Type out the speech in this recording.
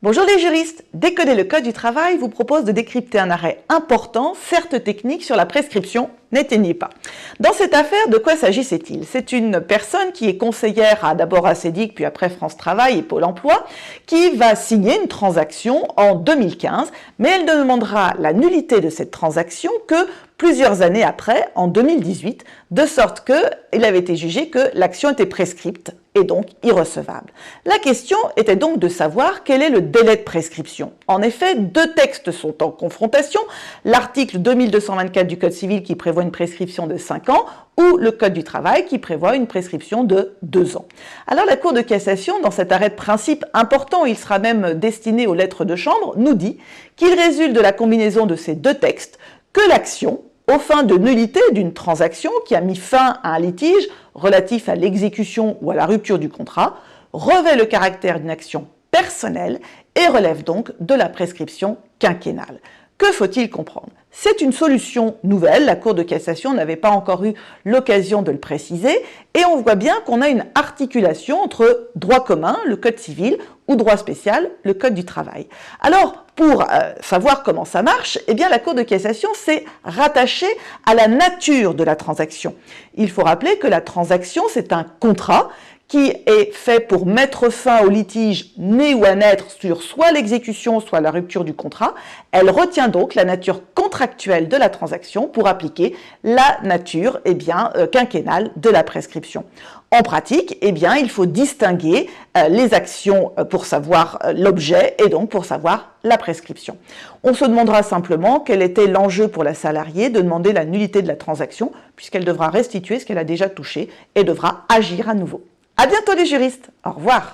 Bonjour les juristes, Décoder le Code du travail vous propose de décrypter un arrêt important, certes technique, sur la prescription, n'éteignez pas. Dans cette affaire, de quoi s'agissait-il? C'est une personne qui est conseillère d'abord à CEDIC, puis après France Travail et Pôle emploi, qui va signer une transaction en 2015, mais elle ne demandera la nullité de cette transaction que plusieurs années après, en 2018, de sorte qu'il avait été jugé que l'action était prescrite et donc irrecevable. La question était donc de savoir quel est le délai de prescription. En effet, deux textes sont en confrontation, l'article 2224 du Code civil qui prévoit une prescription de 5 ans ou le Code du travail qui prévoit une prescription de 2 ans. Alors la Cour de cassation, dans cet arrêt de principe important, il sera même destiné aux lettres de chambre, nous dit qu'il résulte de la combinaison de ces deux textes que l'action, aux fins de nullité d'une transaction qui a mis fin à un litige relatif à l'exécution ou à la rupture du contrat, revêt le caractère d'une action personnelle et relève donc de la prescription quinquennale. Que faut-il comprendre? C'est une solution nouvelle, la Cour de cassation n'avait pas encore eu l'occasion de le préciser, et on voit bien qu'on a une articulation entre droit commun, le Code civil, ou droit spécial, le Code du travail. Alors, pour savoir comment ça marche, eh bien, la Cour de cassation s'est rattachée à la nature de la transaction. Il faut rappeler que la transaction, c'est un contrat qui est fait pour mettre fin au litige né ou à naître sur soit l'exécution, soit la rupture du contrat. Elle retient donc la nature contractuelle de la transaction pour appliquer la nature quinquennale de la prescription. En pratique, il faut distinguer les actions pour savoir l'objet et donc pour savoir la prescription. On se demandera simplement quel était l'enjeu pour la salariée de demander la nullité de la transaction puisqu'elle devra restituer ce qu'elle a déjà touché et devra agir à nouveau. À bientôt les juristes, au revoir.